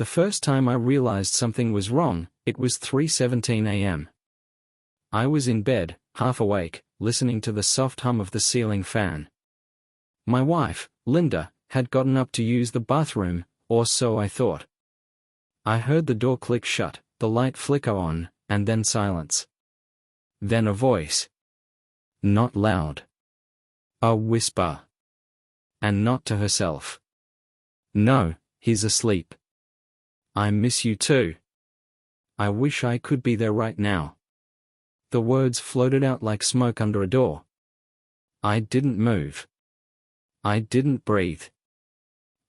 The first time I realized something was wrong, it was 3:17 a.m. I was in bed, half awake, listening to the soft hum of the ceiling fan. My wife, Linda, had gotten up to use the bathroom, or so I thought. I heard the door click shut, the light flicker on, and then silence. Then a voice. Not loud. A whisper. And not to herself. No, he's asleep. I miss you too. I wish I could be there right now. The words floated out like smoke under a door. I didn't move. I didn't breathe.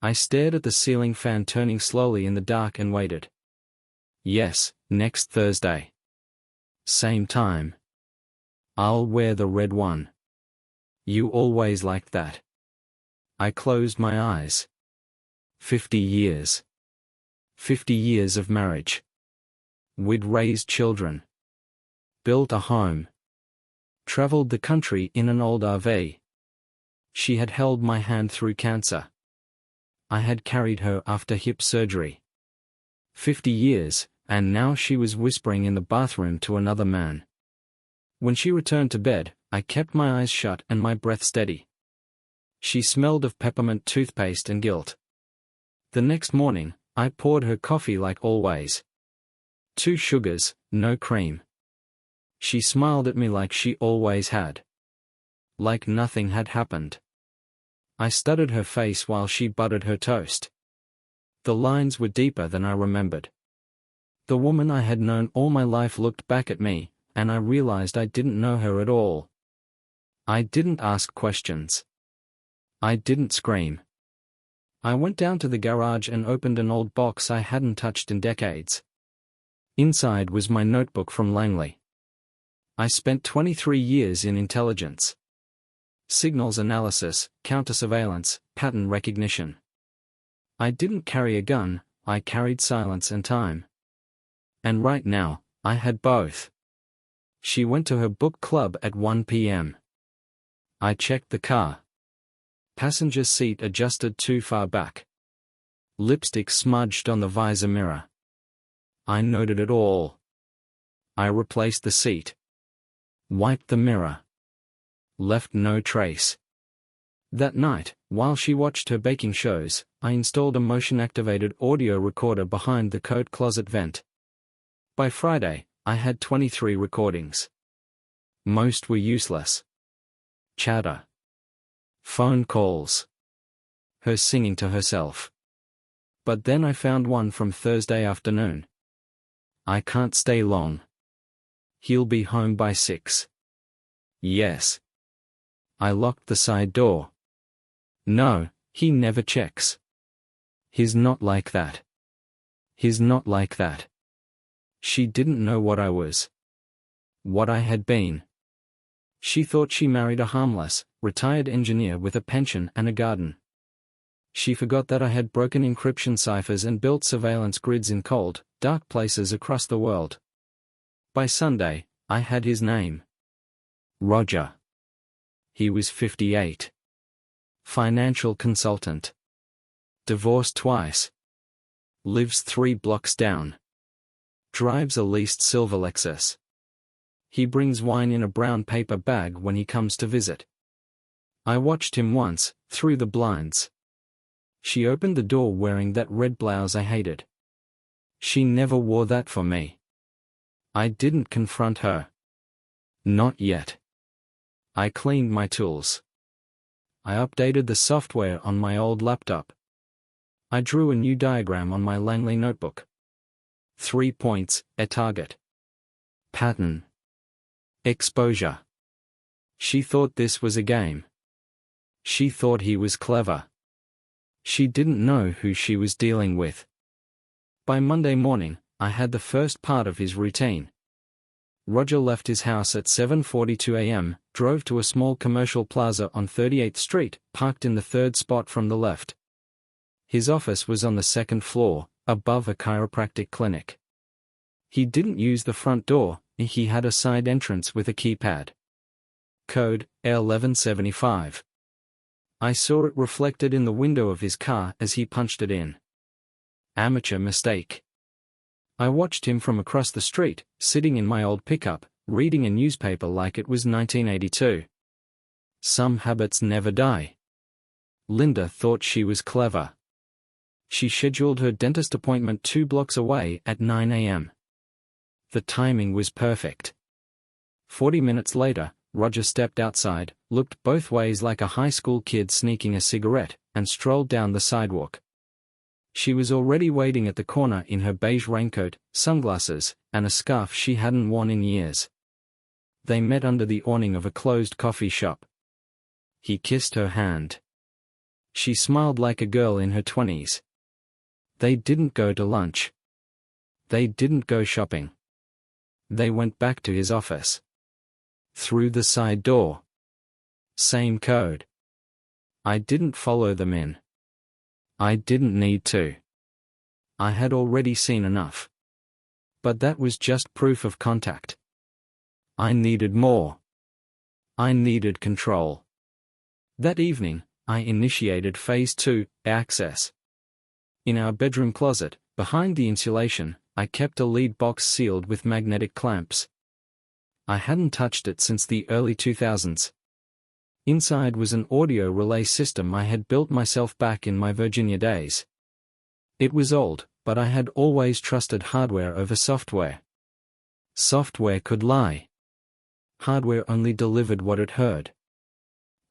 I stared at the ceiling fan turning slowly in the dark and waited. Yes, next Thursday. Same time. I'll wear the red one. You always liked that. I closed my eyes. 50 years. 50 years of marriage. We'd raised children. Built a home. Traveled the country in an old RV. She had held my hand through cancer. I had carried her after hip surgery. 50 years, and now she was whispering in the bathroom to another man. When she returned to bed, I kept my eyes shut and my breath steady. She smelled of peppermint toothpaste and guilt. The next morning, I poured her coffee like always. 2 sugars, no cream. She smiled at me like she always had. Like nothing had happened. I studied her face while she buttered her toast. The lines were deeper than I remembered. The woman I had known all my life looked back at me, and I realized I didn't know her at all. I didn't ask questions. I didn't scream. I went down to the garage and opened an old box I hadn't touched in decades. Inside was my notebook from Langley. I spent 23 years in intelligence. Signals analysis, counter-surveillance, pattern recognition. I didn't carry a gun, I carried silence and time. And right now, I had both. She went to her book club at 1 p.m. I checked the car. Passenger seat adjusted too far back. Lipstick smudged on the visor mirror. I noted it all. I replaced the seat. Wiped the mirror. Left no trace. That night, while she watched her baking shows, I installed a motion-activated audio recorder behind the coat closet vent. By Friday, I had 23 recordings. Most were useless. Chatter. Phone calls. Her singing to herself. But then I found one from Thursday afternoon. I can't stay long. He'll be home by 6. Yes. I locked the side door. No, he never checks. He's not like that. He's not like that. She didn't know what I was. What I had been. She thought she married a harmless, retired engineer with a pension and a garden. She forgot that I had broken encryption ciphers and built surveillance grids in cold, dark places across the world. By Sunday, I had his name. Roger. He was 58. Financial consultant. Divorced twice. Lives 3 blocks down. Drives a leased silver Lexus. He brings wine in a brown paper bag when he comes to visit. I watched him once, through the blinds. She opened the door wearing that red blouse I hated. She never wore that for me. I didn't confront her. Not yet. I cleaned my tools. I updated the software on my old laptop. I drew a new diagram on my Langley notebook. 3 points, a target. Pattern. Exposure. She thought this was a game. She thought he was clever. She didn't know who she was dealing with. By Monday morning, I had the first part of his routine. Roger left his house at 7:42 a.m., drove to a small commercial plaza on 38th Street, parked in the 3rd spot from the left. His office was on the 2nd floor, above a chiropractic clinic. He didn't use the front door, he had a side entrance with a keypad. Code, L1175. I saw it reflected in the window of his car as he punched it in. Amateur mistake. I watched him from across the street, sitting in my old pickup, reading a newspaper like it was 1982. Some habits never die. Linda thought she was clever. She scheduled her dentist appointment 2 blocks away at 9 a.m. The timing was perfect. 40 minutes later, Roger stepped outside, looked both ways like a high school kid sneaking a cigarette, and strolled down the sidewalk. She was already waiting at the corner in her beige raincoat, sunglasses, and a scarf she hadn't worn in years. They met under the awning of a closed coffee shop. He kissed her hand. She smiled like a girl in her 20s. They didn't go to lunch. They didn't go shopping. They went back to his office. Through the side door. Same code. I didn't follow them in. I didn't need to. I had already seen enough. But that was just proof of contact. I needed more. I needed control. That evening, I initiated Phase 2, access. In our bedroom closet, behind the insulation, I kept a lead box sealed with magnetic clamps. I hadn't touched it since the early 2000s. Inside was an audio relay system I had built myself back in my Virginia days. It was old, but I had always trusted hardware over software. Software could lie. Hardware only delivered what it heard.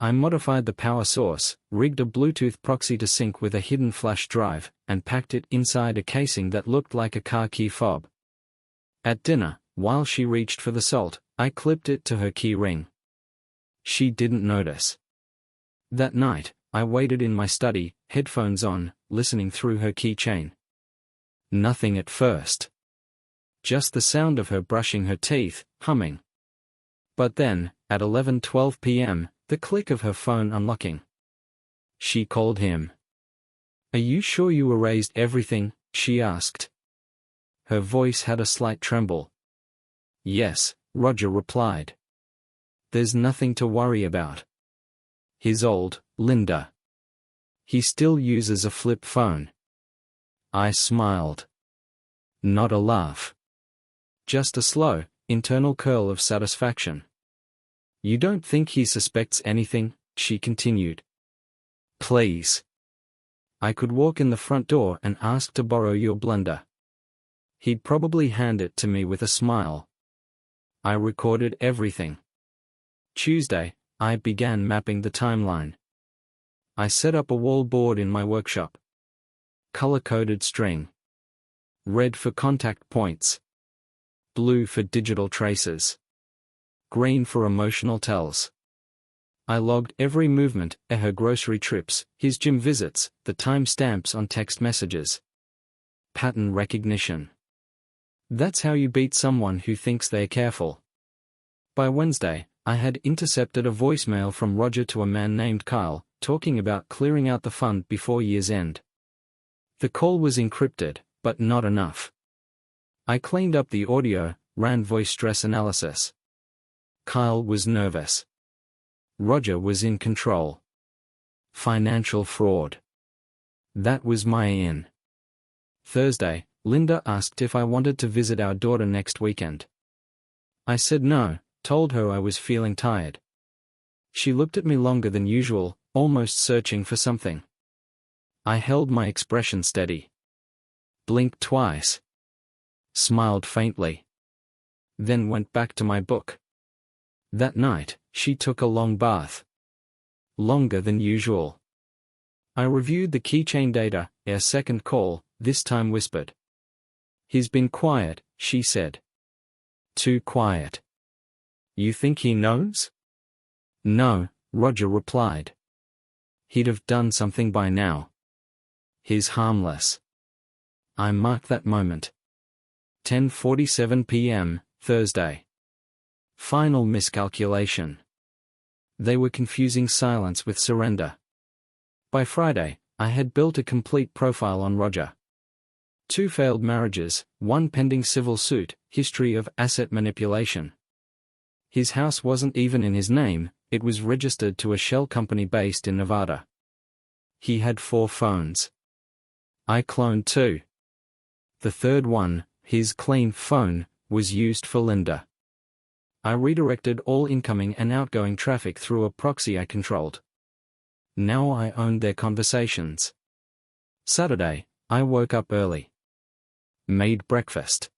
I modified the power source, rigged a Bluetooth proxy to sync with a hidden flash drive, and packed it inside a casing that looked like a car key fob. At dinner, while she reached for the salt, I clipped it to her key ring. She didn't notice. That night, I waited in my study, headphones on, listening through her keychain. Nothing at first. Just the sound of her brushing her teeth, humming. But then, at 11:12 p.m., the click of her phone unlocking. She called him. "Are you sure you erased everything?" she asked. Her voice had a slight tremble. "Yes," Roger replied. "There's nothing to worry about." His old, Linda. He still uses a flip phone. I smiled. Not a laugh. Just a slow, internal curl of satisfaction. "You don't think he suspects anything?" she continued. "Please. I could walk in the front door and ask to borrow your blender. He'd probably hand it to me with a smile." I recorded everything. Tuesday, I began mapping the timeline. I set up a wall board in my workshop. Color-coded string. Red for contact points. Blue for digital traces. Green for emotional tells. I logged every movement, her grocery trips, his gym visits, the timestamps on text messages. Pattern recognition. That's how you beat someone who thinks they're careful. By Wednesday, I had intercepted a voicemail from Roger to a man named Kyle, talking about clearing out the fund before year's end. The call was encrypted, but not enough. I cleaned up the audio, ran voice stress analysis. Kyle was nervous. Roger was in control. Financial fraud. That was my in. Thursday, Linda asked if I wanted to visit our daughter next weekend. I said no, told her I was feeling tired. She looked at me longer than usual, almost searching for something. I held my expression steady. Blinked twice. Smiled faintly. Then went back to my book. That night, she took a long bath. Longer than usual. I reviewed the keychain data, our second call, this time whispered. "He's been quiet," she said. "Too quiet." "You think he knows?" "No," Roger replied. "He'd have done something by now. He's harmless." I marked that moment. 10:47 p.m., Thursday. Final miscalculation. They were confusing silence with surrender. By Friday, I had built a complete profile on Roger. 2 failed marriages, 1 pending civil suit, history of asset manipulation. His house wasn't even in his name, it was registered to a shell company based in Nevada. He had 4 phones. I cloned 2. The third one, his clean phone, was used for Linda. I redirected all incoming and outgoing traffic through a proxy I controlled. Now I owned their conversations. Saturday, I woke up early. Made breakfast.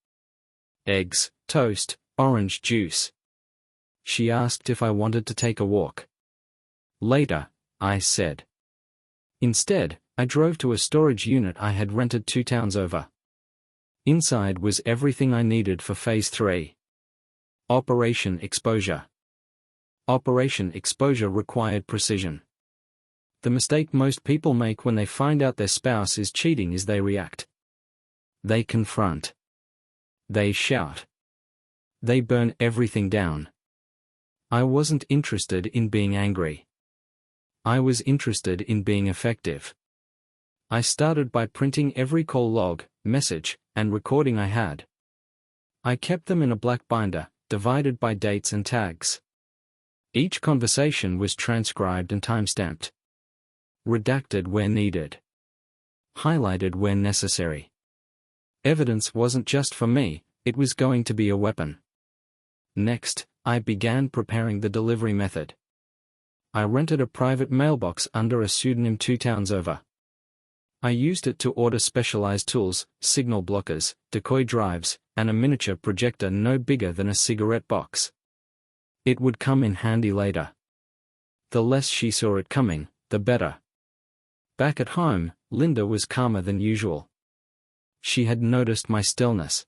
Eggs, toast, orange juice. She asked if I wanted to take a walk. Later, I said. Instead, I drove to a storage unit I had rented 2 towns over. Inside was everything I needed for Phase 3. Operation Exposure. Operation Exposure required precision. The mistake most people make when they find out their spouse is cheating is they react. They confront. They shout. They burn everything down. I wasn't interested in being angry. I was interested in being effective. I started by printing every call log, message, and recording I had. I kept them in a black binder, divided by dates and tags. Each conversation was transcribed and timestamped. Redacted where needed. Highlighted where necessary. Evidence wasn't just for me, it was going to be a weapon. Next, I began preparing the delivery method. I rented a private mailbox under a pseudonym 2 towns over. I used it to order specialized tools, signal blockers, decoy drives, and a miniature projector no bigger than a cigarette box. It would come in handy later. The less she saw it coming, the better. Back at home, Linda was calmer than usual. She had noticed my stillness.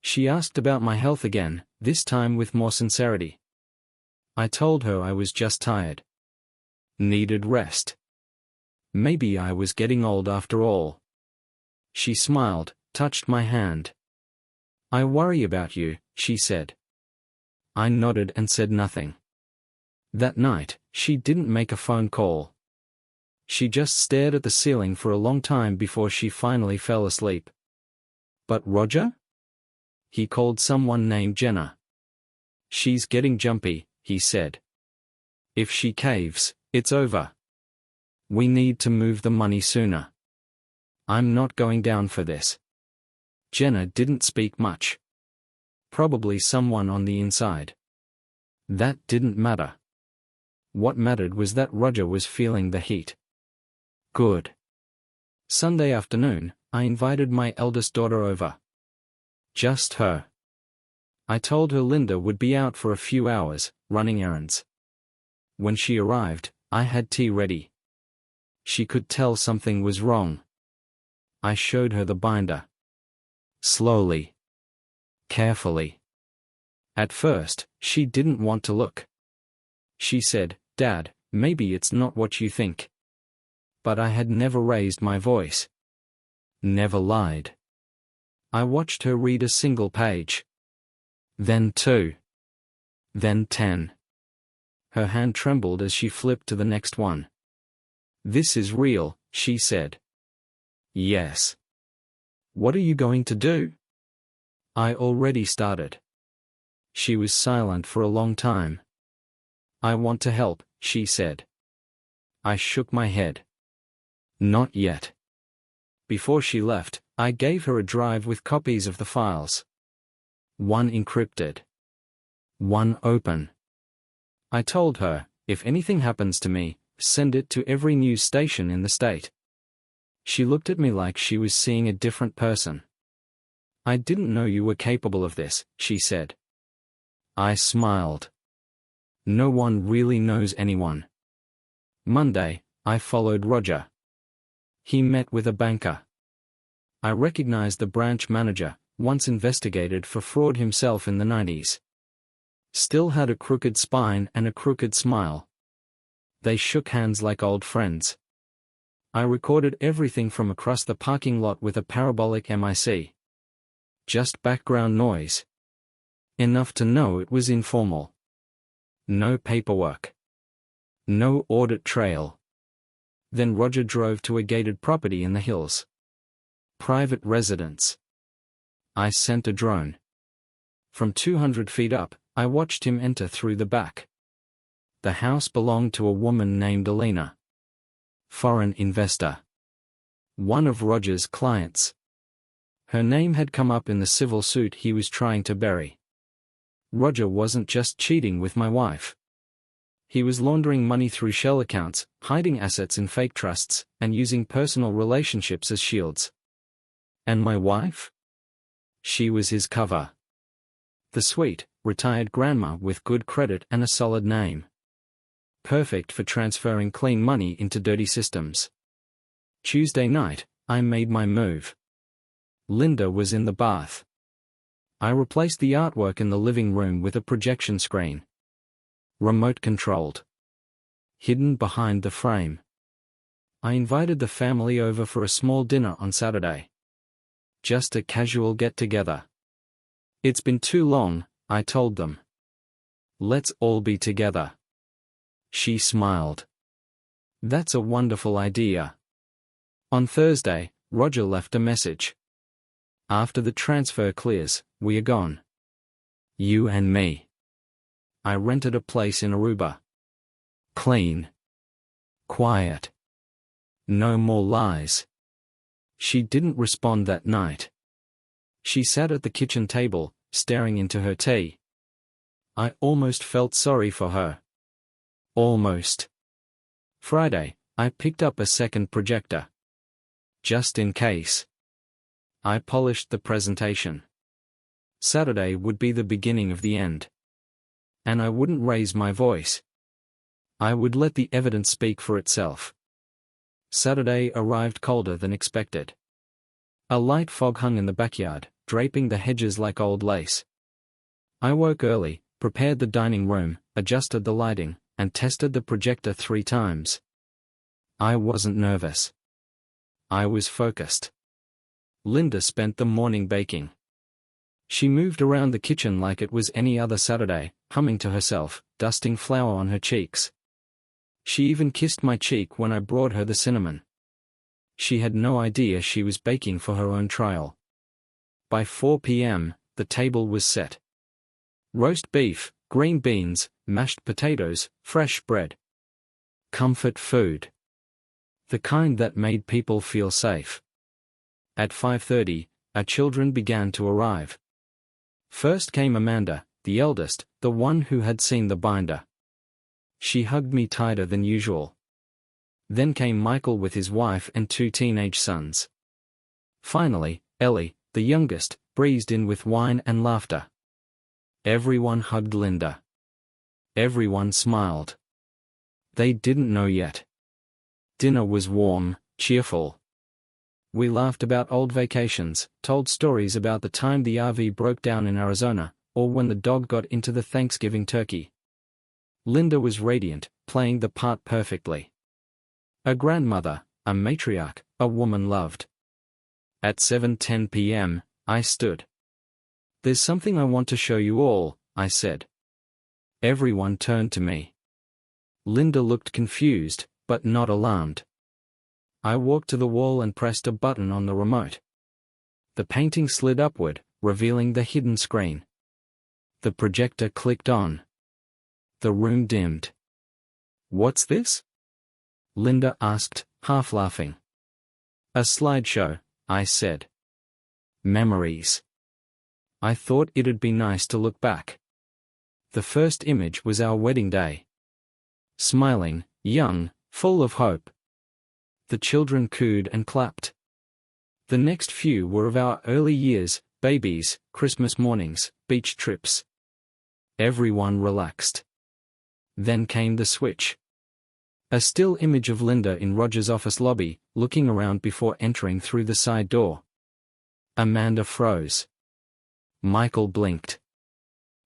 She asked about my health again, this time with more sincerity. I told her I was just tired. Needed rest. Maybe I was getting old after all. She smiled, touched my hand. I worry about you, she said. I nodded and said nothing. That night, she didn't make a phone call. She just stared at the ceiling for a long time before she finally fell asleep. But Roger? He called someone named Jenna. She's getting jumpy, he said. If she caves, it's over. We need to move the money sooner. I'm not going down for this. Jenna didn't speak much. Probably someone on the inside. That didn't matter. What mattered was that Roger was feeling the heat. Good. Sunday afternoon, I invited my eldest daughter over. Just her. I told her Linda would be out for a few hours, running errands. When she arrived, I had tea ready. She could tell something was wrong. I showed her the binder. Slowly. Carefully. At first, she didn't want to look. She said, "Dad, maybe it's not what you think." But I had never raised my voice. Never lied. I watched her read a single page. Then 2. Then 10. Her hand trembled as she flipped to the next one. "This is real," she said. "Yes." "What are you going to do?" "I already started." She was silent for a long time. "I want to help," she said. I shook my head. "Not yet." Before she left, I gave her a drive with copies of the files. One encrypted. One open. I told her, if anything happens to me, send it to every news station in the state. She looked at me like she was seeing a different person. "I didn't know you were capable of this," she said. I smiled. No one really knows anyone. Monday, I followed Roger. He met with a banker. I recognized the branch manager, once investigated for fraud himself in the 90s. Still had a crooked spine and a crooked smile. They shook hands like old friends. I recorded everything from across the parking lot with a parabolic mic. Just background noise. Enough to know it was informal. No paperwork. No audit trail. Then Roger drove to a gated property in the hills. Private residence. I sent a drone. From 200 feet up, I watched him enter through the back. The house belonged to a woman named Elena. Foreign investor. One of Roger's clients. Her name had come up in the civil suit he was trying to bury. Roger wasn't just cheating with my wife. He was laundering money through shell accounts, hiding assets in fake trusts, and using personal relationships as shields. And my wife? She was his cover. The sweet, retired grandma with good credit and a solid name. Perfect for transferring clean money into dirty systems. Tuesday night, I made my move. Linda was in the bath. I replaced the artwork in the living room with a projection screen. Remote-controlled. Hidden behind the frame. I invited the family over for a small dinner on Saturday. Just a casual get-together. It's been too long, I told them. Let's all be together. She smiled. That's a wonderful idea. On Thursday, Roger left a message. After the transfer clears, we are gone. You and me. I rented a place in Aruba. Clean. Quiet. No more lies. She didn't respond that night. She sat at the kitchen table, staring into her tea. I almost felt sorry for her. Almost. Friday, I picked up a second projector. Just in case. I polished the presentation. Saturday would be the beginning of the end. And I wouldn't raise my voice. I would let the evidence speak for itself. Saturday arrived colder than expected. A light fog hung in the backyard, draping the hedges like old lace. I woke early, prepared the dining room, adjusted the lighting, and tested the projector 3 times. I wasn't nervous. I was focused. Linda spent the morning baking. She moved around the kitchen like it was any other Saturday, humming to herself, dusting flour on her cheeks. She even kissed my cheek when I brought her the cinnamon. She had no idea she was baking for her own trial. By 4 p.m., the table was set. Roast beef, green beans, mashed potatoes, fresh bread. Comfort food. The kind that made people feel safe. At 5:30, our children began to arrive. First came Amanda, the eldest, the one who had seen the binder. She hugged me tighter than usual. Then came Michael with his wife and 2 teenage sons. Finally, Ellie, the youngest, breezed in with wine and laughter. Everyone hugged Linda. Everyone smiled. They didn't know yet. Dinner was warm, cheerful. We laughed about old vacations, told stories about the time the RV broke down in Arizona, or when the dog got into the Thanksgiving turkey. Linda was radiant, playing the part perfectly. A grandmother, a matriarch, a woman loved. At 7:10 p.m., I stood. There's something I want to show you all, I said. Everyone turned to me. Linda looked confused, but not alarmed. I walked to the wall and pressed a button on the remote. The painting slid upward, revealing the hidden screen. The projector clicked on. The room dimmed. What's this? Linda asked, half laughing. A slideshow, I said. Memories. I thought it'd be nice to look back. The first image was our wedding day. Smiling, young, full of hope. The children cooed and clapped. The next few were of our early years, babies, Christmas mornings, beach trips. Everyone relaxed. Then came the switch. A still image of Linda in Roger's office lobby, looking around before entering through the side door. Amanda froze. Michael blinked.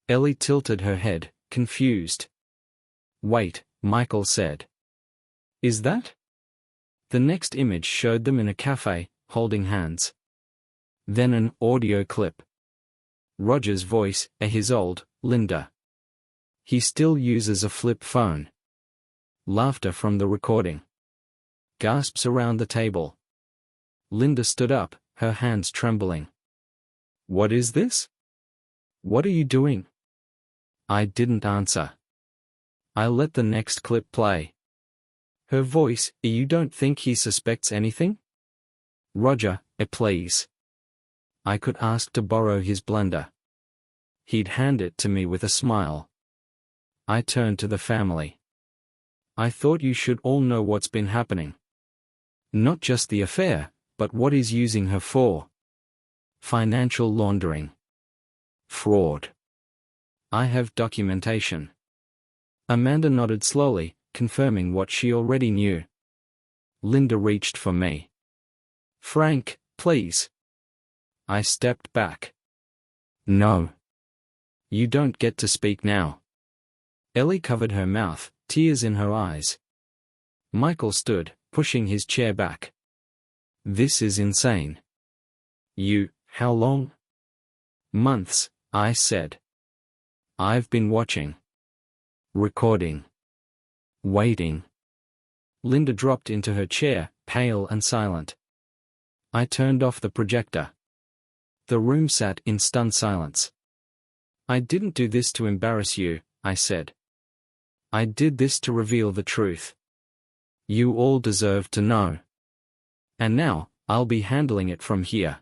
Ellie tilted her head, confused. Wait, Michael said. Is that? The next image showed them in a cafe, holding hands. Then an audio clip. Roger's voice, his old, Linda. He still uses a flip phone. Laughter from the recording. Gasps around the table. Linda stood up, her hands trembling. What is this? What are you doing? I didn't answer. I let the next clip play. Her voice, you don't think he suspects anything? Roger, please. I could ask to borrow his blender. He'd hand it to me with a smile. I turned to the family. I thought you should all know what's been happening. Not just the affair, but what he's using her for. Financial laundering. Fraud. I have documentation. Amanda nodded slowly, confirming what she already knew. Linda reached for me. Frank, please. I stepped back. No. You don't get to speak now. Ellie covered her mouth, tears in her eyes. Michael stood, pushing his chair back. This is insane. How long? Months, I said. I've been watching. Recording. Waiting. Linda dropped into her chair, pale and silent. I turned off the projector. The room sat in stunned silence. I didn't do this to embarrass you, I said. I did this to reveal the truth. You all deserve to know. And now, I'll be handling it from here.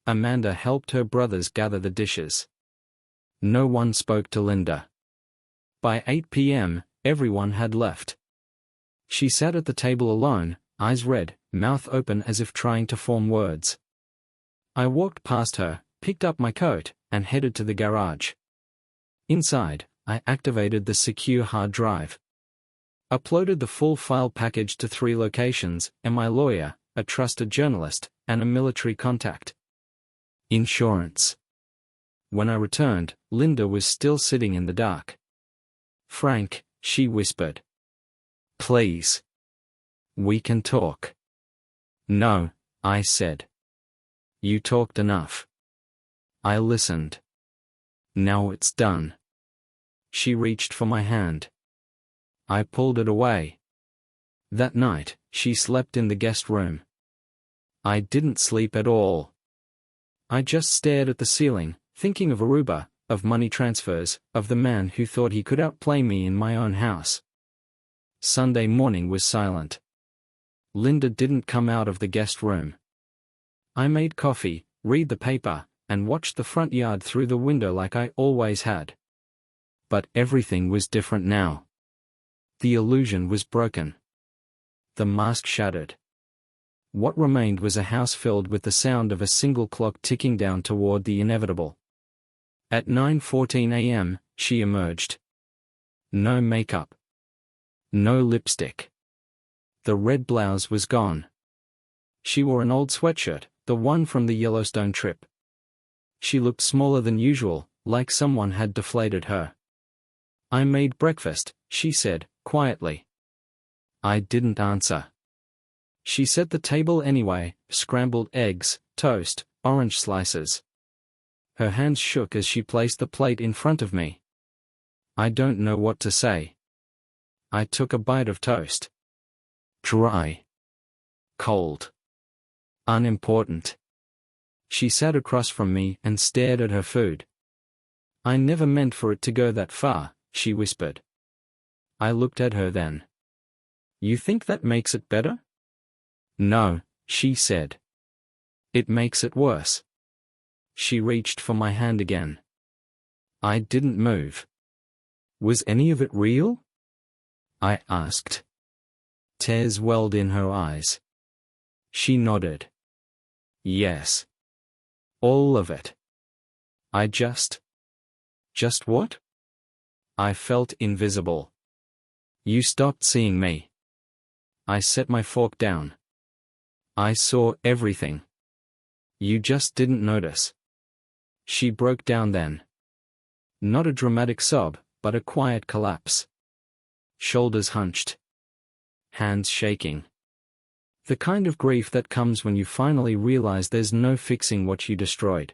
Amanda helped her brothers gather the dishes. No one spoke to Linda. By 8 p.m., everyone had left. She sat at the table alone, eyes red, mouth open as if trying to form words. I walked past her, picked up my coat, and headed to the garage. Inside, I activated the secure hard drive. Uploaded the full file package to 3 locations, and my lawyer, a trusted journalist, and a military contact. Insurance. When I returned, Linda was still sitting in the dark. Frank, she whispered. Please. We can talk. No, I said. You talked enough. I listened. Now it's done. She reached for my hand. I pulled it away. That night, she slept in the guest room. I didn't sleep at all. I just stared at the ceiling, thinking of Aruba, of money transfers, of the man who thought he could outplay me in my own house. Sunday morning was silent. Linda didn't come out of the guest room. I made coffee, read the paper, and watched the front yard through the window like I always had. But everything was different now. The illusion was broken. The mask shattered. What remained was a house filled with the sound of a single clock ticking down toward the inevitable. At 9:14 a.m., she emerged. No makeup. No lipstick. The red blouse was gone. She wore an old sweatshirt, the one from the Yellowstone trip. She looked smaller than usual, like someone had deflated her. I made breakfast, she said, quietly. I didn't answer. She set the table anyway, scrambled eggs, toast, orange slices. Her hands shook as she placed the plate in front of me. I don't know what to say. I took a bite of toast. Dry. Cold. Unimportant. She sat across from me and stared at her food. I never meant for it to go that far, she whispered. I looked at her then. You think that makes it better? No, she said. It makes it worse. She reached for my hand again. I didn't move. Was any of it real? I asked. Tears welled in her eyes. She nodded. Yes. All of it. I just what? I felt invisible. You stopped seeing me. I set my fork down. I saw everything. You just didn't notice. She broke down then. Not a dramatic sob, but a quiet collapse. Shoulders hunched. Hands shaking. The kind of grief that comes when you finally realize there's no fixing what you destroyed.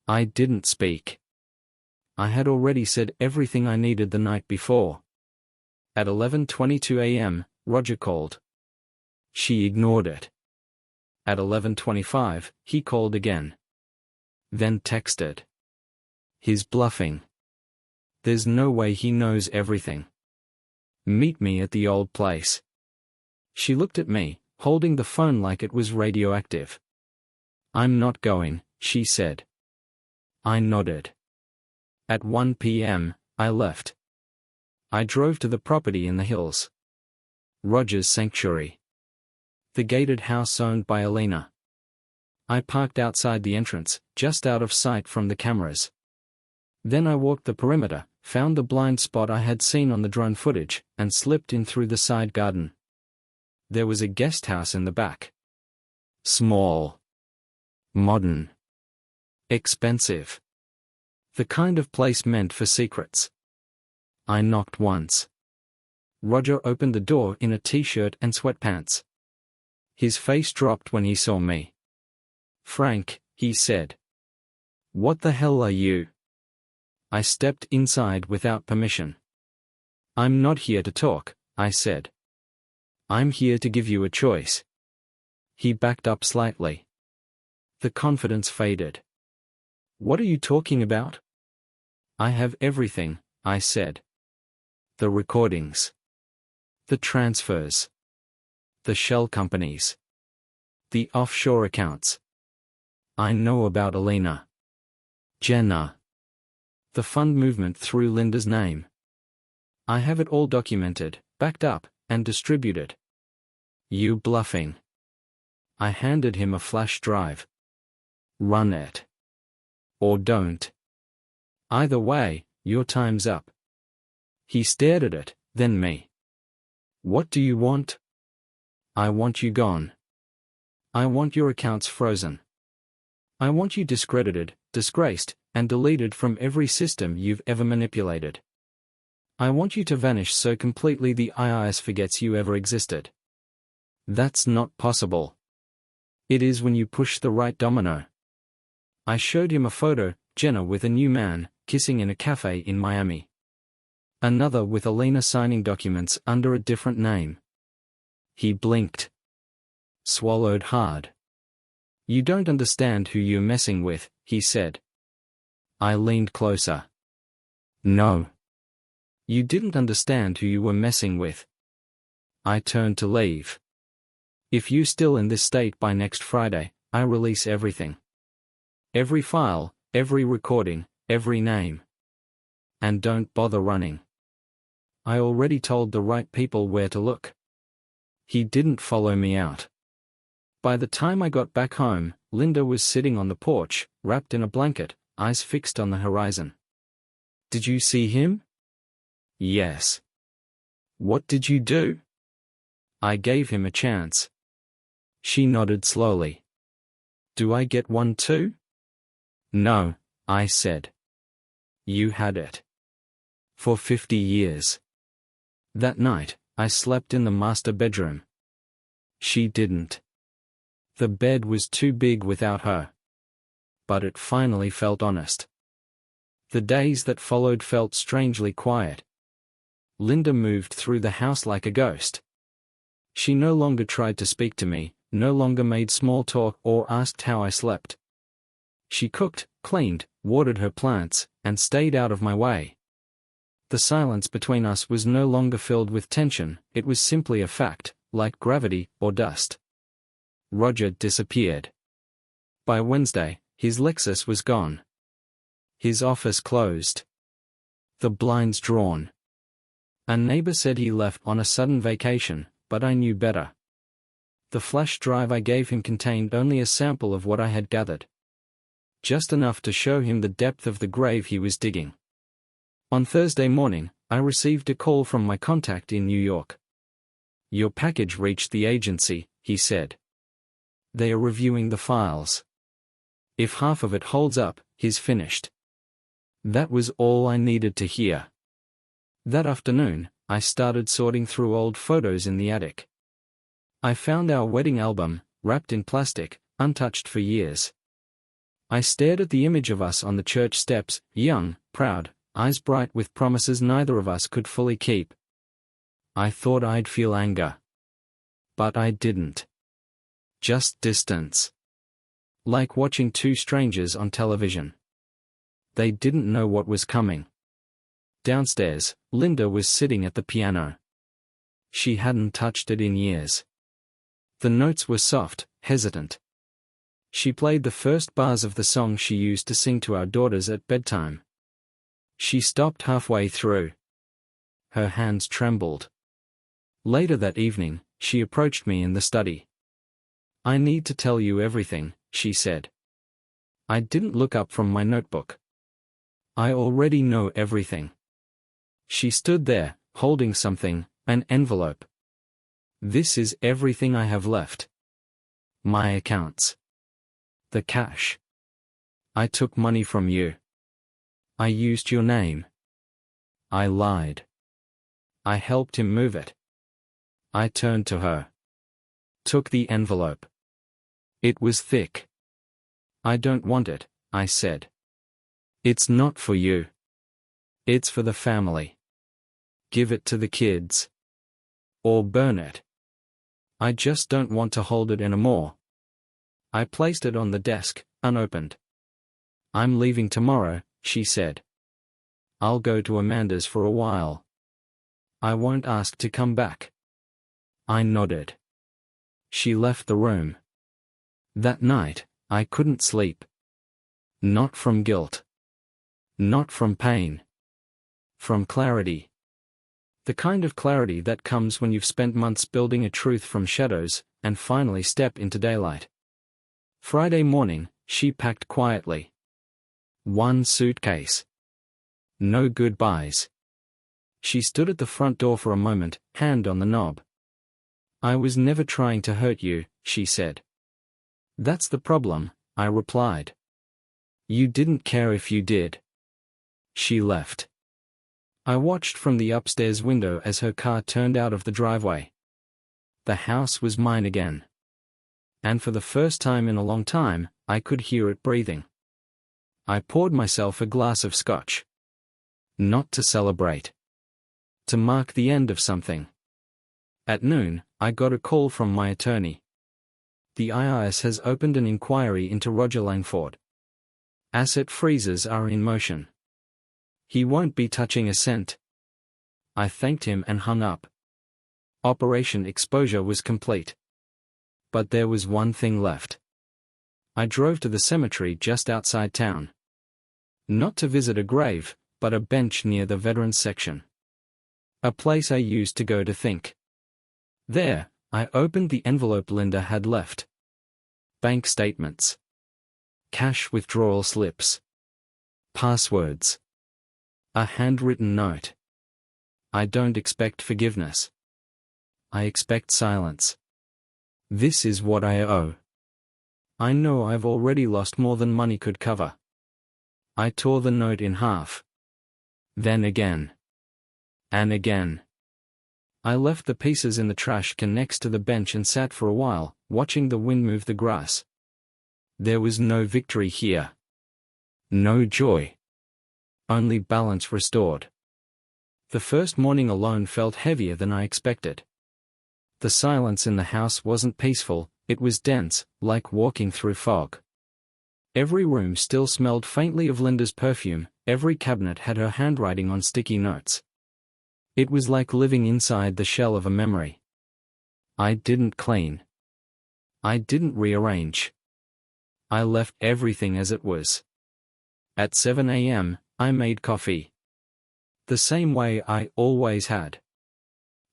I didn't speak. I had already said everything I needed the night before. At 11:22 a.m., Roger called. She ignored it. At 11:25, he called again. Then texted. He's bluffing. There's no way he knows everything. Meet me at the old place. She looked at me, holding the phone like it was radioactive. I'm not going, she said. I nodded. At 1 p.m., I left. I drove to the property in the hills. Roger's sanctuary. The gated house owned by Alina. I parked outside the entrance, just out of sight from the cameras. Then I walked the perimeter, found the blind spot I had seen on the drone footage, and slipped in through the side garden. There was a guest house in the back. Small. Modern. Expensive. The kind of place meant for secrets. I knocked once. Roger opened the door in a t-shirt and sweatpants. His face dropped when he saw me. "Frank," he said. "What the hell are you?" I stepped inside without permission. "I'm not here to talk," I said. "I'm here to give you a choice." He backed up slightly. The confidence faded. "What are you talking about?" "I have everything," I said. "The recordings. The transfers. The shell companies. The offshore accounts. I know about Alina. Jenna. The fund movement through Linda's name. I have it all documented, backed up, and distributed." "You bluffing." I handed him a flash drive. "Run it. Or don't. Either way, your time's up." He stared at it, then me. "What do you want?" "I want you gone. I want your accounts frozen. I want you discredited, disgraced, and deleted from every system you've ever manipulated. I want you to vanish so completely the IIS forgets you ever existed." "That's not possible." "It is when you push the right domino." I showed him a photo, Jenna with a new man, kissing in a cafe in Miami. Another with Alina signing documents under a different name. He blinked. Swallowed hard. "You don't understand who you're messing with," he said. I leaned closer. "No. You didn't understand who you were messing with." I turned to leave. "If you're still in this state by next Friday, I release everything. Every file, every recording, every name. And don't bother running. I already told the right people where to look." He didn't follow me out. By the time I got back home, Linda was sitting on the porch, wrapped in a blanket, eyes fixed on the horizon. "Did you see him?" "Yes." "What did you do?" "I gave him a chance." She nodded slowly. "Do I get one too?" "No," I said. "You had it. For 50 years. That night, I slept in the master bedroom. She didn't. The bed was too big without her. But it finally felt honest. The days that followed felt strangely quiet. Linda moved through the house like a ghost. She no longer tried to speak to me, no longer made small talk or asked how I slept. She cooked, cleaned, watered her plants, and stayed out of my way. The silence between us was no longer filled with tension, it was simply a fact, like gravity or dust. Roger disappeared. By Wednesday, his Lexus was gone. His office closed. The blinds drawn. A neighbor said he left on a sudden vacation, but I knew better. The flash drive I gave him contained only a sample of what I had gathered. Just enough to show him the depth of the grave he was digging. On Thursday morning, I received a call from my contact in New York. "Your package reached the agency," he said. "They are reviewing the files. If half of it holds up, he's finished." That was all I needed to hear. That afternoon, I started sorting through old photos in the attic. I found our wedding album, wrapped in plastic, untouched for years. I stared at the image of us on the church steps, young, proud, eyes bright with promises neither of us could fully keep. I thought I'd feel anger. But I didn't. Just distance. Like watching two strangers on television. They didn't know what was coming. Downstairs, Linda was sitting at the piano. She hadn't touched it in years. The notes were soft, hesitant. She played the first bars of the song she used to sing to our daughters at bedtime. She stopped halfway through. Her hands trembled. Later that evening, she approached me in the study. "I need to tell you everything," she said. I didn't look up from my notebook. "I already know everything." She stood there, holding something, an envelope. "This is everything I have left. My accounts. The cash. I took money from you. I used your name. I lied. I helped him move it." I turned to her. Took the envelope. It was thick. "I don't want it," I said. "It's not for you. It's for the family. Give it to the kids. Or burn it. I just don't want to hold it anymore." I placed it on the desk, unopened. "I'm leaving tomorrow," she said. "I'll go to Amanda's for a while. I won't ask to come back." I nodded. She left the room. That night, I couldn't sleep. Not from guilt. Not from pain. From clarity. The kind of clarity that comes when you've spent months building a truth from shadows, and finally step into daylight. Friday morning, she packed quietly. One suitcase. No goodbyes. She stood at the front door for a moment, hand on the knob. "I was never trying to hurt you," she said. "That's the problem," I replied. "You didn't care if you did." She left. I watched from the upstairs window as her car turned out of the driveway. The house was mine again. And for the first time in a long time, I could hear it breathing. I poured myself a glass of scotch. Not to celebrate. To mark the end of something. At noon, I got a call from my attorney. The IRS has opened an inquiry into Roger Langford. Asset freezes are in motion. He won't be touching a cent. I thanked him and hung up. Operation Exposure was complete. But there was one thing left. I drove to the cemetery just outside town. Not to visit a grave, but a bench near the veterans section. A place I used to go to think. There, I opened the envelope Linda had left. Bank statements. Cash withdrawal slips. Passwords. A handwritten note. "I don't expect forgiveness. I expect silence. This is what I owe. I know I've already lost more than money could cover." I tore the note in half. Then again. And again. I left the pieces in the trash can next to the bench and sat for a while, watching the wind move the grass. There was no victory here. No joy. Only balance restored. The first morning alone felt heavier than I expected. The silence in the house wasn't peaceful, it was dense, like walking through fog. Every room still smelled faintly of Linda's perfume, every cabinet had her handwriting on sticky notes. It was like living inside the shell of a memory. I didn't clean. I didn't rearrange. I left everything as it was. At 7 a.m., I made coffee. The same way I always had.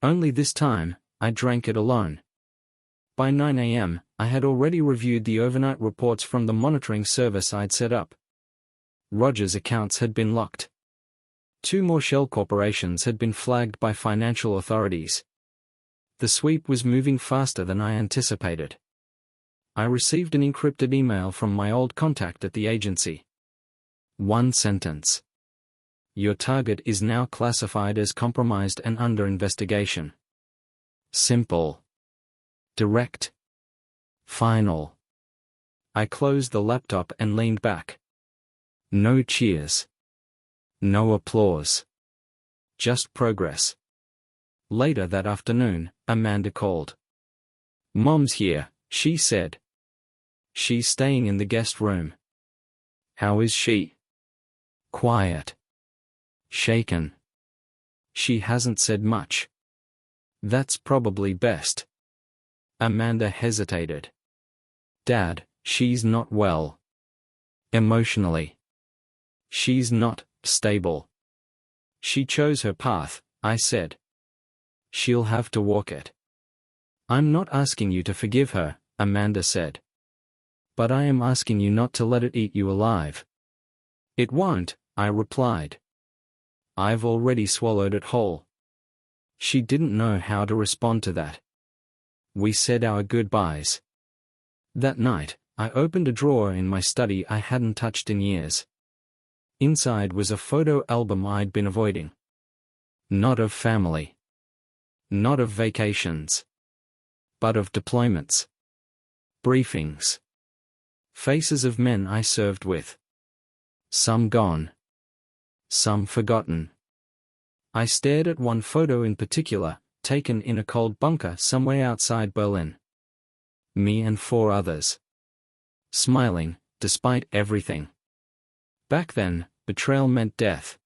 Only this time, I drank it alone. By 9 a.m., I had already reviewed the overnight reports from the monitoring service I'd set up. Roger's accounts had been locked. 2 more shell corporations had been flagged by financial authorities. The sweep was moving faster than I anticipated. I received an encrypted email from my old contact at the agency. One sentence. Your target is now classified as compromised and under investigation. Simple. Direct. Final. I closed the laptop and leaned back. No cheers. No applause. Just progress. Later that afternoon, Amanda called. Mom's here, she said. She's staying in the guest room. How is she? Quiet. Shaken. She hasn't said much. That's probably best. Amanda hesitated. Dad, She's not well. Emotionally. She's not stable. She chose her path, I said. She'll have to walk it. I'm not asking you to forgive her, Amanda said. But I am asking you not to let it eat you alive. It won't, I replied. I've already swallowed it whole. She didn't know how to respond to that. We said our goodbyes. That night, I opened a drawer in my study I hadn't touched in years. Inside was a photo album I'd been avoiding. Not of family. Not of vacations. But of deployments. Briefings. Faces of men I served with. Some gone. Some forgotten. I stared at one photo in particular, taken in a cold bunker somewhere outside Berlin. Me and 4 others. Smiling, despite everything. Back then, betrayal meant death.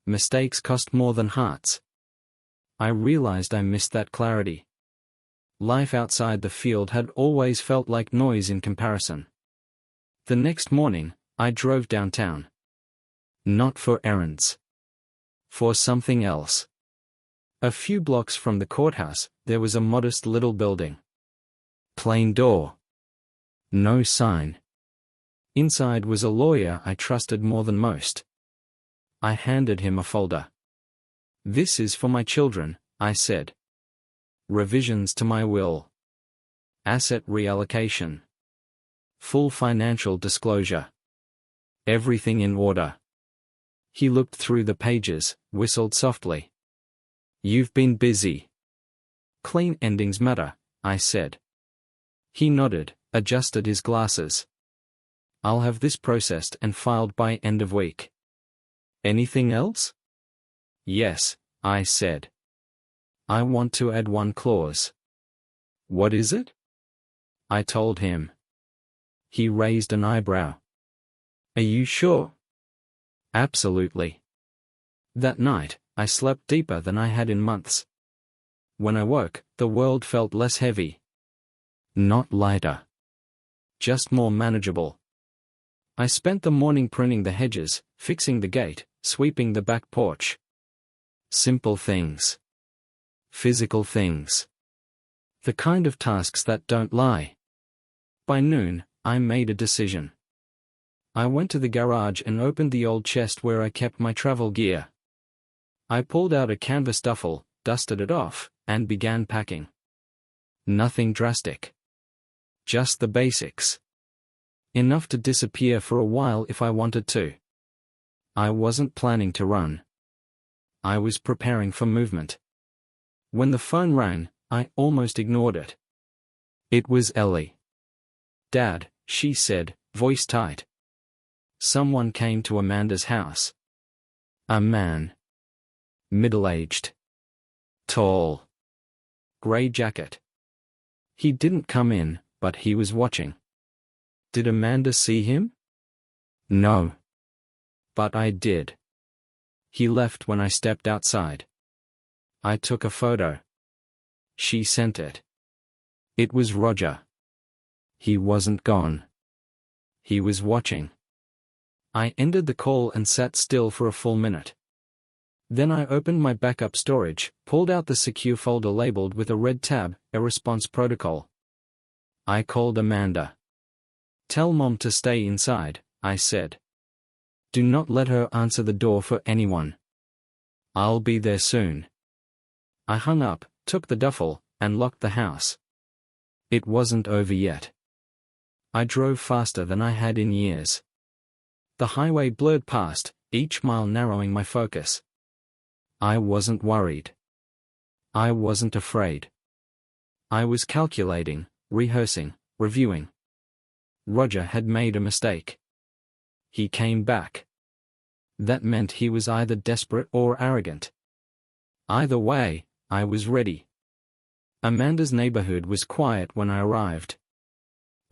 Mistakes cost more than hearts. I realized I missed that clarity. Life outside the field had always felt like noise in comparison. The next morning, I drove downtown. Not for errands. For something else. A few blocks from the courthouse, there was a modest little building. Plain door. No sign. Inside was a lawyer I trusted more than most. I handed him a folder. This is for my children, I said. Revisions to my will. Asset reallocation. Full financial disclosure. Everything in order. He looked through the pages, whistled softly. You've been busy. Clean endings matter, I said. He nodded, adjusted his glasses. I'll have this processed and filed by end of week. Anything else? Yes, I said. I want to add one clause. What is it? I told him. He raised an eyebrow. Are you sure? Absolutely. That night, I slept deeper than I had in months. When I woke, the world felt less heavy. Not lighter. Just more manageable. I spent the morning pruning the hedges, fixing the gate, sweeping the back porch. Simple things. Physical things. The kind of tasks that don't lie. By noon, I made a decision. I went to the garage and opened the old chest where I kept my travel gear. I pulled out a canvas duffel, dusted it off, and began packing. Nothing drastic. Just the basics. Enough to disappear for a while if I wanted to. I wasn't planning to run. I was preparing for movement. When the phone rang, I almost ignored it. It was Ellie. Dad, she said, voice tight. Someone came to Amanda's house. A man. Middle-aged. Tall. Gray jacket. He didn't come in, but he was watching. Did Amanda see him? No. But I did. He left when I stepped outside. I took a photo. She sent it. It was Roger. He wasn't gone. He was watching. I ended the call and sat still for a full minute. Then I opened my backup storage, pulled out the secure folder labeled with a red tab, a response protocol. I called Amanda. Tell Mom to stay inside, I said. Do not let her answer the door for anyone. I'll be there soon. I hung up, took the duffel, and locked the house. It wasn't over yet. I drove faster than I had in years. The highway blurred past, each mile narrowing my focus. I wasn't worried. I wasn't afraid. I was calculating, rehearsing, reviewing. Roger had made a mistake. He came back. That meant he was either desperate or arrogant. Either way, I was ready. Amanda's neighborhood was quiet when I arrived.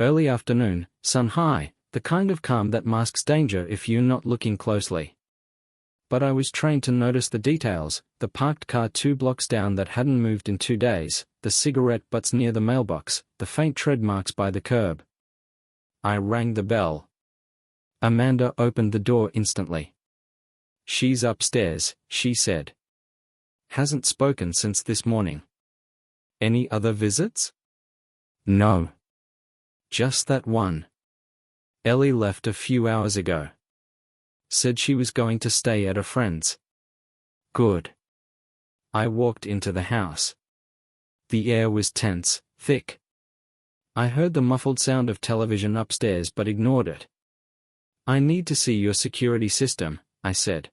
Early afternoon, sun high, the kind of calm that masks danger if you're not looking closely. But I was trained to notice the details, the parked car 2 blocks down that hadn't moved in 2 days, the cigarette butts near the mailbox, the faint tread marks by the curb. I rang the bell. Amanda opened the door instantly. "She's upstairs," she said. "Hasn't spoken since this morning." "Any other visits?" "No. Just that one. Ellie left a few hours ago. Said she was going to stay at a friend's." "Good." I walked into the house. The air was tense, thick. I heard the muffled sound of television upstairs but ignored it. "I need to see your security system," I said.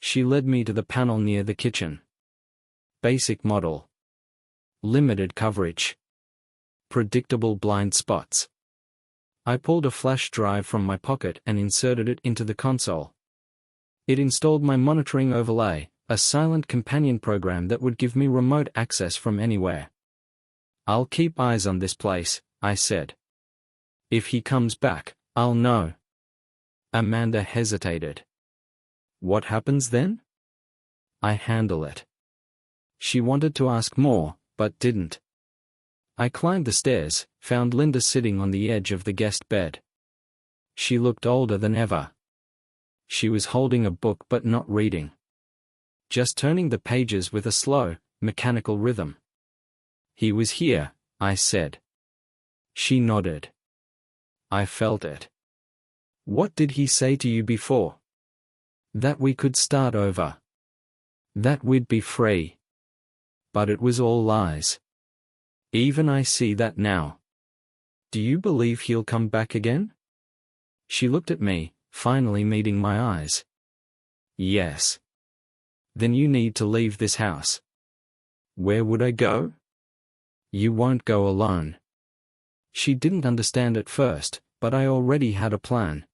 She led me to the panel near the kitchen. "Basic model. Limited coverage. Predictable blind spots." I pulled a flash drive from my pocket and inserted it into the console. It installed my monitoring overlay, a silent companion program that would give me remote access from anywhere. "I'll keep eyes on this place," I said. "If he comes back, I'll know." Amanda hesitated. "What happens then?" "I handle it." She wanted to ask more, but didn't. I climbed the stairs, found Linda sitting on the edge of the guest bed. She looked older than ever. She was holding a book but not reading. Just turning the pages with a slow, mechanical rhythm. "He was here," I said. She nodded. I felt it. "What did he say to you before?" "That we could start over. That we'd be free." But it was all lies. Even I see that now. "Do you believe he'll come back again?" She looked at me, finally meeting my eyes. "Yes." "Then you need to leave this house." "Where would I go?" "You won't go alone." She didn't understand at first, but I already had a plan.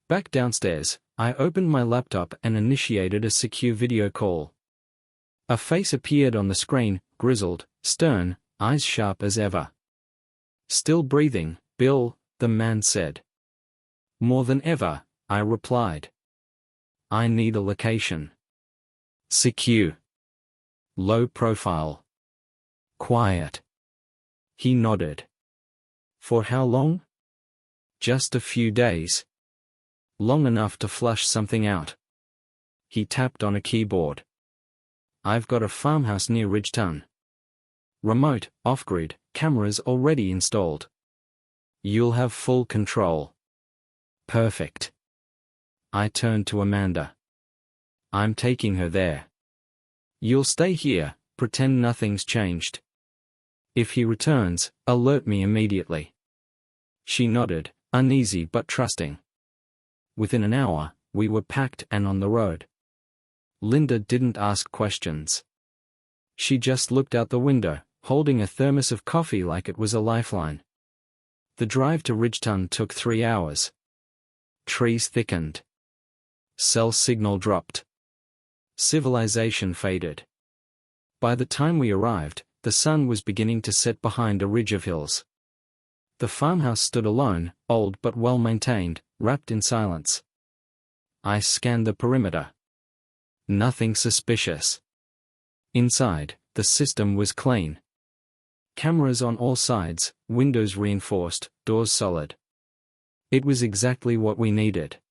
Back downstairs, I opened my laptop and initiated a secure video call. A face appeared on the screen, grizzled, stern, eyes sharp as ever. "Still breathing, Bill," the man said. "More than ever," I replied. "I need a location. Secure. Low profile. Quiet." He nodded. "For how long?" "Just a few days. Long enough to flush something out." He tapped on a keyboard. "I've got a farmhouse near Ridgeton. Remote, off-grid, cameras already installed. You'll have full control." "Perfect." I turned to Amanda. "I'm taking her there. You'll stay here, pretend nothing's changed. If he returns, alert me immediately." She nodded, uneasy but trusting. Within an hour, we were packed and on the road. Linda didn't ask questions. She just looked out the window, holding a thermos of coffee like it was a lifeline. The drive to Ridgeton took 3 hours. Trees thickened. Cell signal dropped. Civilization faded. By the time we arrived, the sun was beginning to set behind a ridge of hills. The farmhouse stood alone, old but well-maintained, wrapped in silence. I scanned the perimeter. Nothing suspicious. Inside, the system was clean. Cameras on all sides, windows reinforced, doors solid. It was exactly what we needed.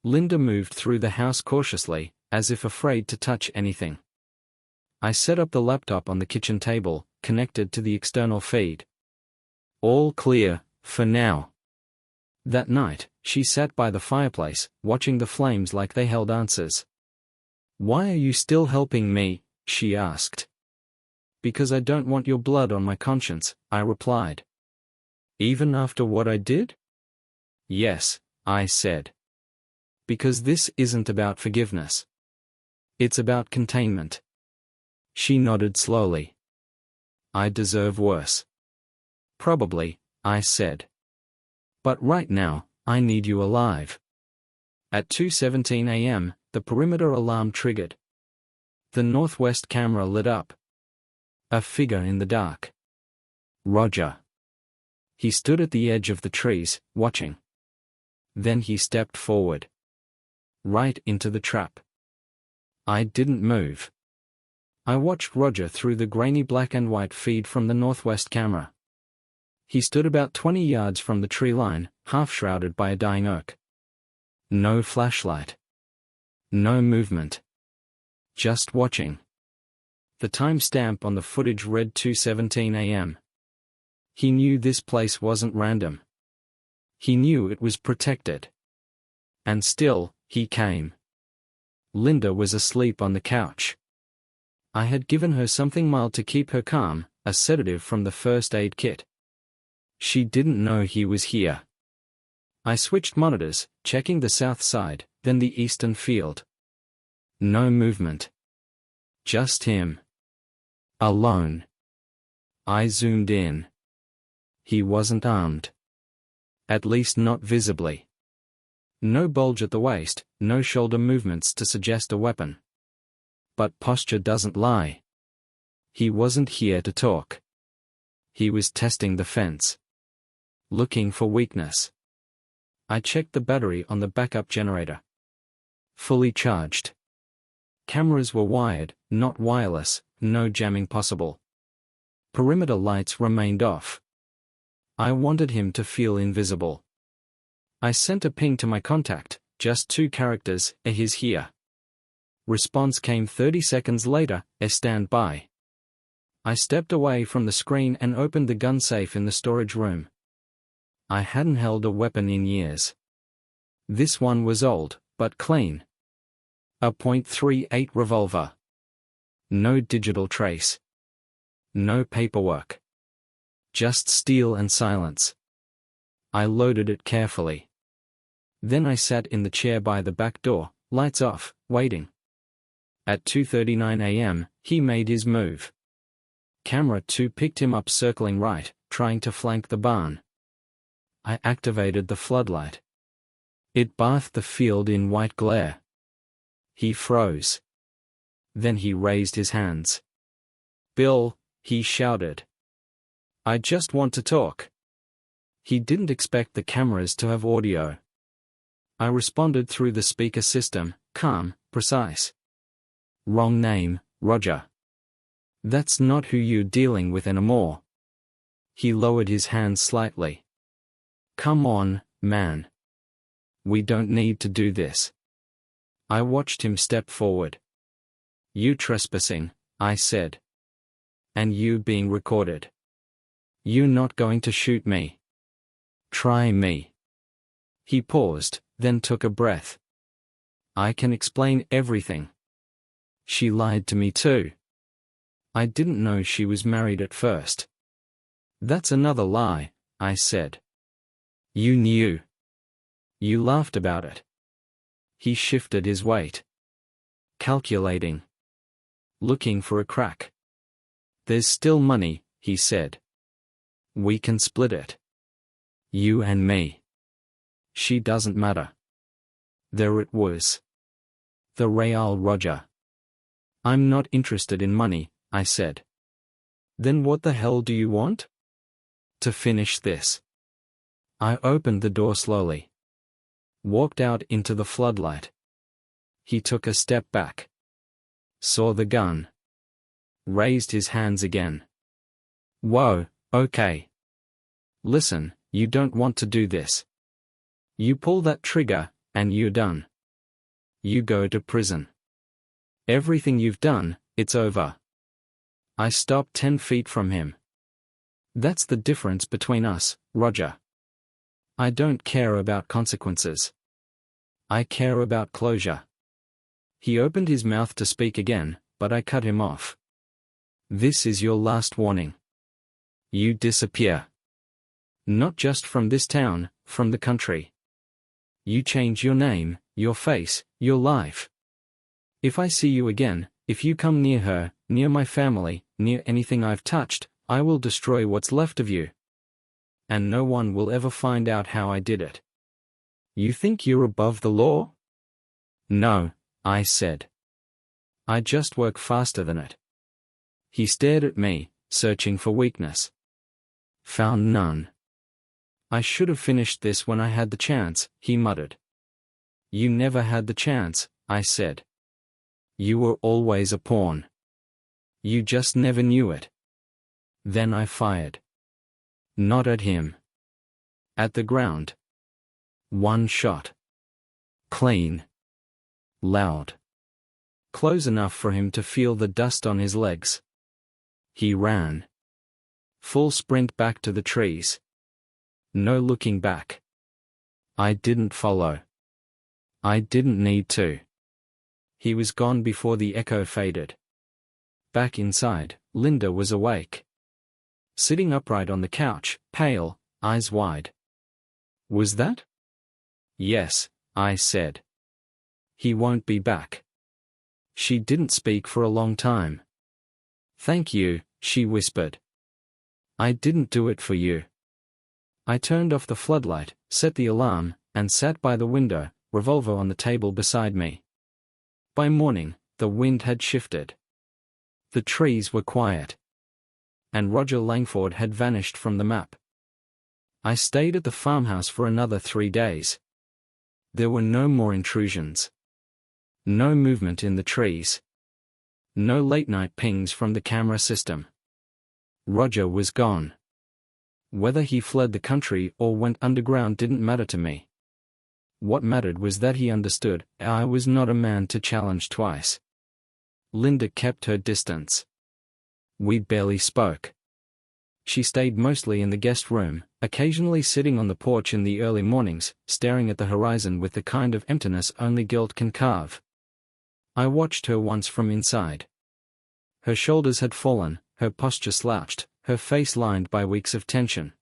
Linda moved through the house cautiously, as if afraid to touch anything. I set up the laptop on the kitchen table, connected to the external feed. All clear, for now. That night, she sat by the fireplace, watching the flames like they held answers. "Why are you still helping me?" she asked. "Because I don't want your blood on my conscience," I replied. "Even after what I did?" "Yes," I said. "Because this isn't about forgiveness. It's about containment." She nodded slowly. "I deserve worse." "Probably," I said. "But right now, I need you alive." At 2:17 a.m., the perimeter alarm triggered. The northwest camera lit up. A figure in the dark. Roger. He stood at the edge of the trees, watching. Then he stepped forward. Right into the trap. I didn't move. I watched Roger through the grainy black and white feed from the northwest camera. He stood about 20 yards from the tree line, half shrouded by a dying oak. No flashlight. No movement. Just watching. The time stamp on the footage read 2:17 a.m. He knew this place wasn't random. He knew it was protected. And still, he came. Linda was asleep on the couch. I had given her something mild to keep her calm, a sedative from the first aid kit. She didn't know he was here. I switched monitors, checking the south side, then the eastern field. No movement. Just him. Alone. I zoomed in. He wasn't armed. At least not visibly. No bulge at the waist, no shoulder movements to suggest a weapon. But posture doesn't lie. He wasn't here to talk. He was testing the fence. Looking for weakness. I checked the battery on the backup generator. Fully charged. Cameras were wired, not wireless, no jamming possible. Perimeter lights remained off. I wanted him to feel invisible. I sent a ping to my contact, just 2 characters, he's here. Response came 30 seconds later, stand by. I stepped away from the screen and opened the gun safe in the storage room. I hadn't held a weapon in years. This one was old, but clean. A .38 revolver. No digital trace. No paperwork. Just steel and silence. I loaded it carefully. Then I sat in the chair by the back door, lights off, waiting. At 2:39 a.m., he made his move. Camera 2 picked him up circling right, trying to flank the barn. I activated the floodlight. It bathed the field in white glare. He froze. Then he raised his hands. "Bill," he shouted. "I just want to talk." He didn't expect the cameras to have audio. I responded through the speaker system, calm, precise. "Wrong name, Roger. That's not who you're dealing with anymore." He lowered his hands slightly. "Come on, man. We don't need to do this." I watched him step forward. "You trespassing," I said. "And you being recorded. You're not going to shoot me. Try me." He paused, then took a breath. "I can explain everything. She lied to me too. I didn't know she was married at first." "That's another lie," I said. "You knew. You laughed about it." He shifted his weight. Calculating. Looking for a crack. "There's still money," he said. "We can split it. You and me. She doesn't matter." There it was. The real Roger. "I'm not interested in money," I said. "Then what the hell do you want?" "To finish this." I opened the door slowly. Walked out into the floodlight. He took a step back. Saw the gun. Raised his hands again. "Whoa, okay. Listen, you don't want to do this. You pull that trigger, and you're done. You go to prison. Everything you've done, it's over." I stopped 10 feet from him. "That's the difference between us, Roger. I don't care about consequences. I care about closure." He opened his mouth to speak again, but I cut him off. "This is your last warning. You disappear. Not just from this town, from the country. You change your name, your face, your life. If I see you again, if you come near her, near my family, near anything I've touched, I will destroy what's left of you. And no one will ever find out how I did it. You think you're above the law?" "No," I said. "I just work faster than it." He stared at me, searching for weakness. Found none. "I should have finished this when I had the chance," he muttered. "You never had the chance," I said. "You were always a pawn. You just never knew it." Then I fired. Not at him. At the ground. One shot. Clean. Loud. Close enough for him to feel the dust on his legs. He ran. Full sprint back to the trees. No looking back. I didn't follow. I didn't need to. He was gone before the echo faded. Back inside, Linda was awake. Sitting upright on the couch, pale, eyes wide. Was that? Yes, I said. He won't be back. She didn't speak for a long time. Thank you, she whispered. I didn't do it for you. I turned off the floodlight, set the alarm, and sat by the window, revolver on the table beside me. By morning, the wind had shifted. The trees were quiet. And Roger Langford had vanished from the map. I stayed at the farmhouse for another 3 days. There were no more intrusions. No movement in the trees. No late-night pings from the camera system. Roger was gone. Whether he fled the country or went underground didn't matter to me. What mattered was that he understood I was not a man to challenge twice. Linda kept her distance. We barely spoke. She stayed mostly in the guest room, occasionally sitting on the porch in the early mornings, staring at the horizon with the kind of emptiness only guilt can carve. I watched her once from inside. Her shoulders had fallen, her posture slouched, her face lined by weeks of tension.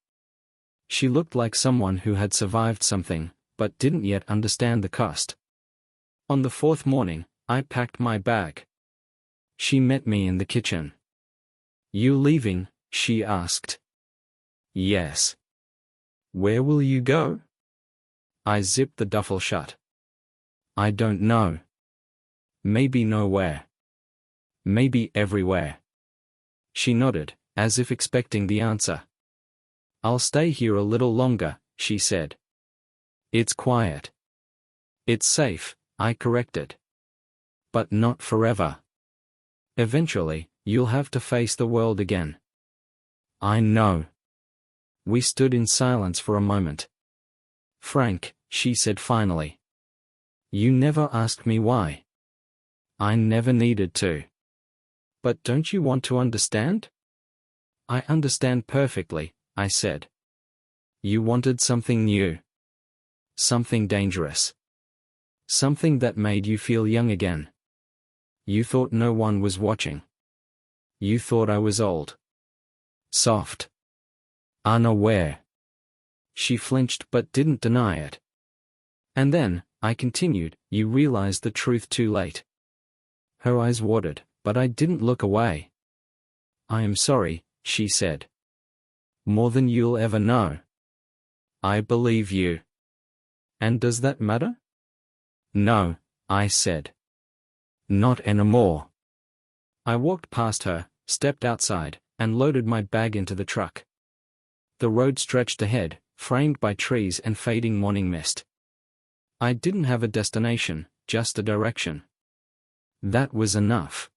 She looked like someone who had survived something, but didn't yet understand the cost. On the 4th morning, I packed my bag. She met me in the kitchen. You leaving? She asked. Yes. Where will you go? I zipped the duffel shut. I don't know. Maybe nowhere. Maybe everywhere. She nodded, as if expecting the answer. I'll stay here a little longer, she said. It's quiet. It's safe, I corrected. But not forever. Eventually, you'll have to face the world again. I know. We stood in silence for a moment. Frank, she said finally. You never asked me why. I never needed to. But don't you want to understand? I understand perfectly, I said. You wanted something new. Something dangerous. Something that made you feel young again. You thought no one was watching. You thought I was old. Soft. Unaware. She flinched but didn't deny it. And then, I continued, you realized the truth too late. Her eyes watered, but I didn't look away. I am sorry, she said. More than you'll ever know. I believe you. And does that matter? No, I said. Not anymore. I walked past her, stepped outside, and loaded my bag into the truck. The road stretched ahead, framed by trees and fading morning mist. I didn't have a destination, just a direction. That was enough.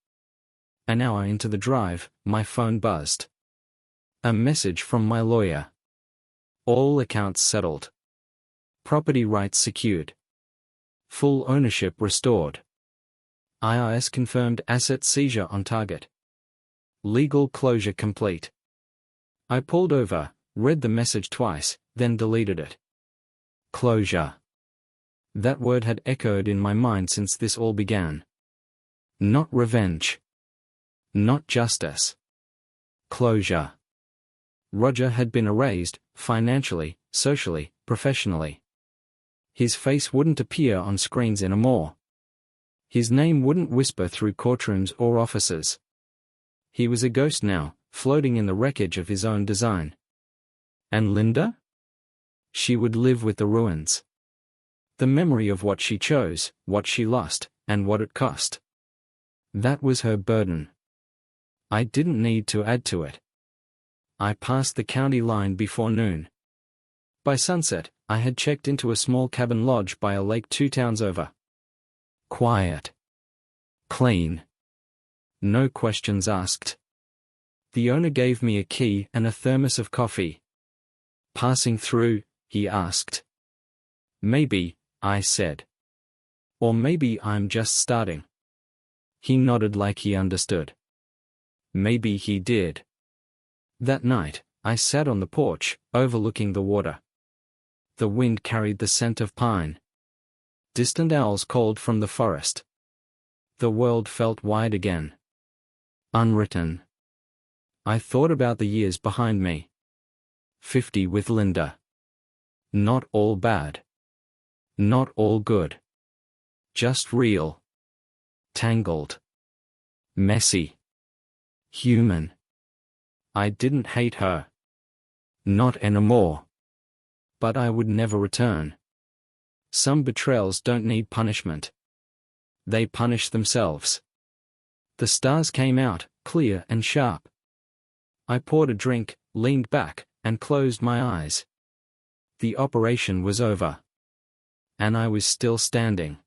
An hour into the drive, my phone buzzed. A message from my lawyer. All accounts settled. Property rights secured. Full ownership restored. IRS confirmed asset seizure on target. Legal closure complete. I pulled over, read the message twice, then deleted it. Closure. That word had echoed in my mind since this all began. Not revenge. Not justice. Closure. Roger had been erased, financially, socially, professionally. His face wouldn't appear on screens anymore. His name wouldn't whisper through courtrooms or offices. He was a ghost now, floating in the wreckage of his own design. And Linda? She would live with the ruins. The memory of what she chose, what she lost, and what it cost. That was her burden. I didn't need to add to it. I passed the county line before noon. By sunset, I had checked into a small cabin lodge by a lake 2 towns over. Quiet. Clean. No questions asked. The owner gave me a key and a thermos of coffee. Passing through, he asked. Maybe, I said. Or maybe I'm just starting. He nodded like he understood. Maybe he did. That night, I sat on the porch, overlooking the water. The wind carried the scent of pine. Distant owls called from the forest. The world felt wide again. Unwritten. I thought about the years behind me. 50 with Linda. Not all bad. Not all good. Just real. Tangled. Messy. Human. I didn't hate her. Not anymore. But I would never return. Some betrayals don't need punishment. They punish themselves. The stars came out, clear and sharp. I poured a drink, leaned back, and closed my eyes. The operation was over. And I was still standing.